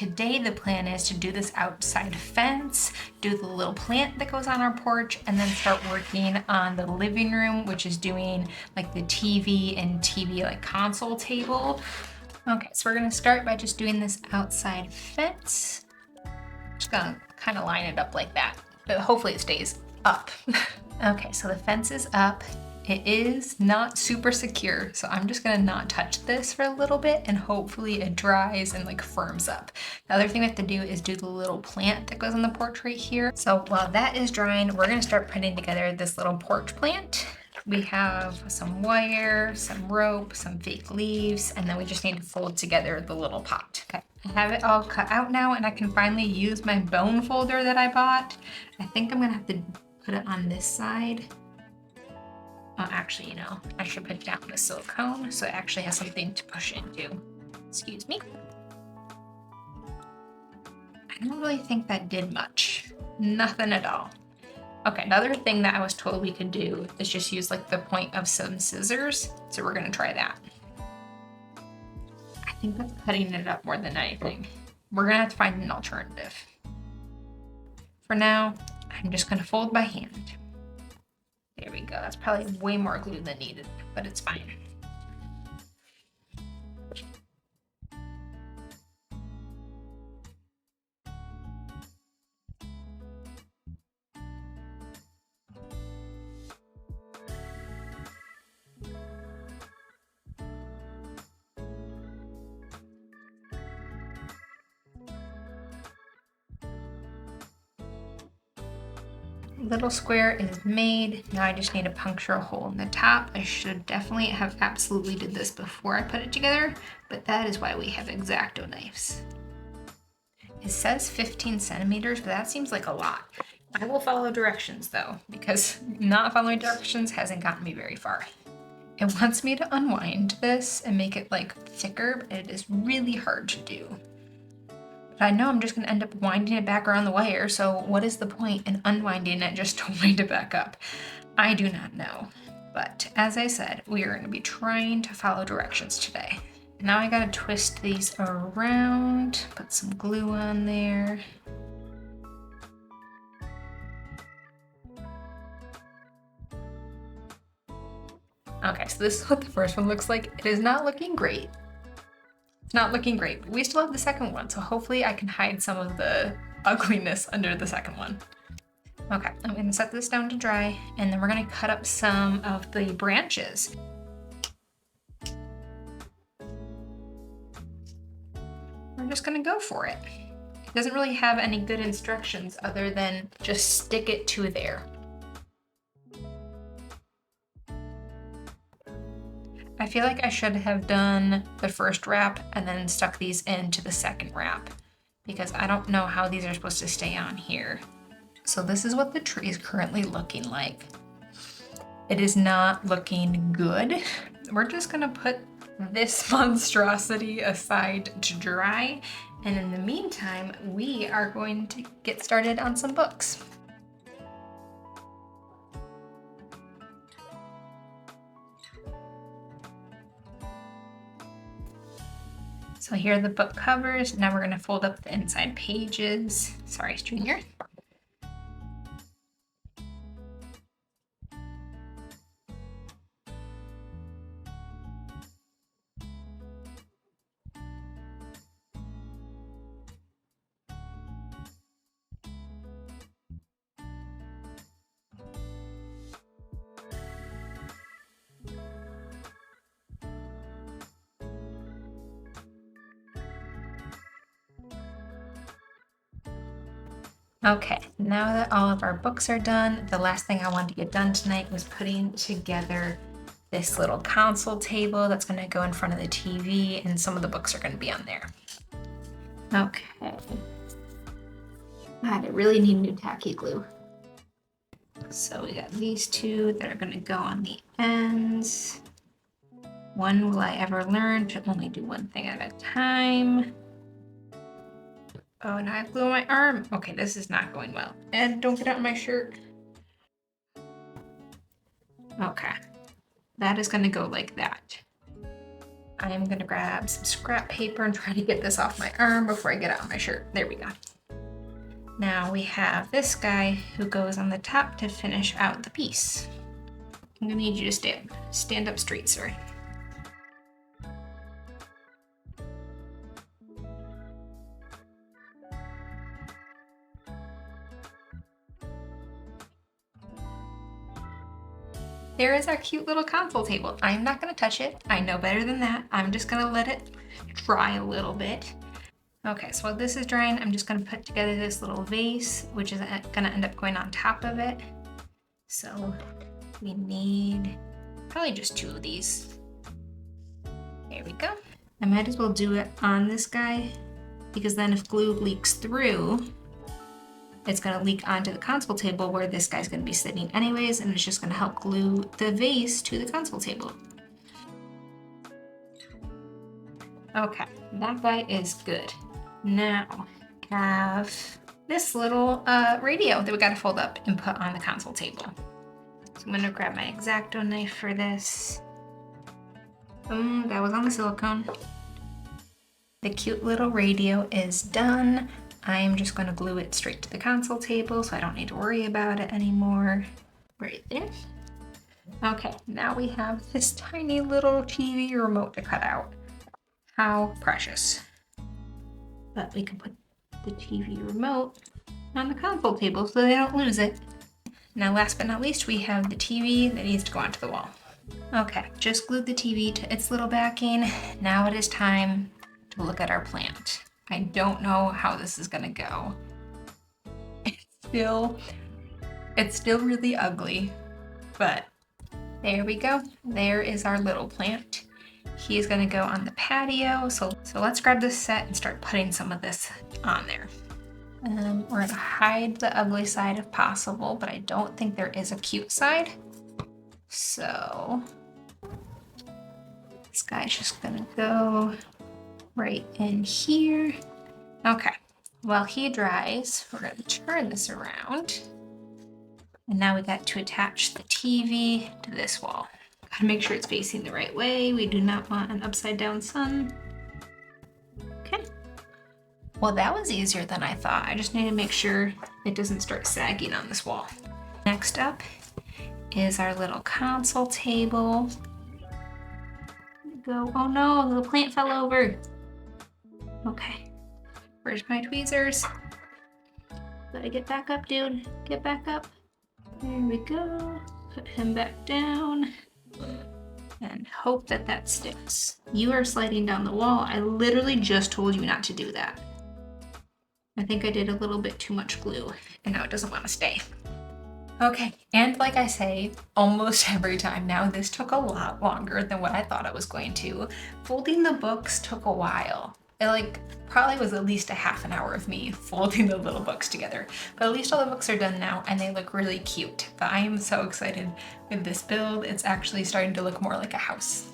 today the plan is to do this outside fence, do the little plant that goes on our porch, and then start working on the living room, which is doing like the TV and TV like console table. Okay, so we're gonna start by just doing this outside fence. Just gonna kind of line it up like that, but hopefully it stays up. Okay, so the fence is up. It is not super secure, so I'm just gonna not touch this for a little bit and hopefully it dries and like firms up. The other thing we have to do is do the little plant that goes on the porch right here. So while that is drying, we're gonna start putting together this little porch plant. We have some wire, some rope, some fake leaves, and then we just need to fold together the little pot. Okay, I have it all cut out now and I can finally use my bone folder that I bought. I think I'm gonna have to put it on this side. Oh, actually, you know, I should put down the silicone so it actually has something to push into. Excuse me. I don't really think that did much. Nothing at all. Okay, another thing that I was told we could do is just use like the point of some scissors. So we're gonna try that. I think that's cutting it up more than anything. We're gonna have to find an alternative. For now, I'm just gonna fold by hand. There we go. That's probably way more glue than needed, but it's fine. Little square is made. Now I just need to puncture a hole in the top. I should definitely have absolutely did this before I put it together, but that is why we have X-Acto knives. It says 15 centimeters, but that seems like a lot. I will follow directions though, because not following directions hasn't gotten me very far. It wants me to unwind this and make it like thicker, but it is really hard to do. I know I'm just gonna end up winding it back around the wire, so what is the point in unwinding it just to wind it back up? I do not know. But as I said, we are gonna be trying to follow directions today. Now I gotta twist these around, put some glue on there. Okay, so this is what the first one looks like. It is not looking great. It's not looking great, but we still have the second one, so hopefully I can hide some of the ugliness under the second one. Okay, I'm gonna set this down to dry, and then we're gonna cut up some of the branches. We're just gonna go for it. It doesn't really have any good instructions other than just stick it to there. I feel like I should have done the first wrap and then stuck these into the second wrap because I don't know how these are supposed to stay on here. So this is what the tree is currently looking like. It is not looking good. We're just gonna put this monstrosity aside to dry. And in the meantime, we are going to get started on some books. So here are the book covers. Now we're gonna fold up the inside pages. Sorry, Junior. Okay, now that all of our books are done, the last thing I wanted to get done tonight was putting together this little console table that's gonna go in front of the TV, and some of the books are gonna be on there. Okay. God, I really need new tacky glue. So we got these two that are gonna go on the ends. When will I ever learn to only do one thing at a time? Oh, now I have glue on my arm. Okay, this is not going well. And don't get out of my shirt. Okay, that is gonna go like that. I'm gonna grab some scrap paper and try to get this off my arm before I get it on my shirt. There we go. Now we have this guy who goes on the top to finish out the piece. I'm gonna need you to stand up straight, sir. There is our cute little console table. I'm not gonna touch it. I know better than that. I'm just gonna let it dry a little bit. Okay, so while this is drying, I'm just gonna put together this little vase, which is gonna end up going on top of it. So we need probably just 2 of these. There we go. I might as well do it on this guy because then if glue leaks through, it's gonna leak onto the console table where this guy's gonna be sitting anyways, and it's just gonna help glue the vase to the console table. Okay, that guy is good. Now, have this little radio that we gotta fold up and put on the console table. So I'm gonna grab my X-Acto knife for this. That was on the silicone. The cute little radio is done. I'm just gonna glue it straight to the console table so I don't need to worry about it anymore. Right there. Okay, now we have this tiny little TV remote to cut out. How precious. But we can put the TV remote on the console table so they don't lose it. Now last but not least, we have the TV that needs to go onto the wall. Okay, just glued the TV to its little backing. Now it is time to look at our plant. I don't know how this is gonna go. It's still really ugly, but there we go. There is our little plant. He is gonna go on the patio. So let's grab this set and start putting some of this on there. We're gonna hide the ugly side if possible, but I don't think there is a cute side. So this guy's just gonna go right in here. Okay, while he dries, we're gonna turn this around. And now we got to attach the TV to this wall. Gotta make sure it's facing the right way. We do not want an upside down sun. Okay. Well, that was easier than I thought. I just need to make sure it doesn't start sagging on this wall. Next up is our little console table. Go. Oh no, the plant fell over. Okay. Where's my tweezers? Gotta get back up, dude. Get back up. There we go. Put him back down. And hope that that sticks. You are sliding down the wall. I literally just told you not to do that. I think I did a little bit too much glue and now it doesn't want to stay. Okay, and like I say almost every time now, this took a lot longer than what I thought it was going to. Folding the books took a while. It probably was at least a half an hour of me folding the little books together. But at least all the books are done now and they look really cute. But I am so excited with this build. It's actually starting to look more like a house.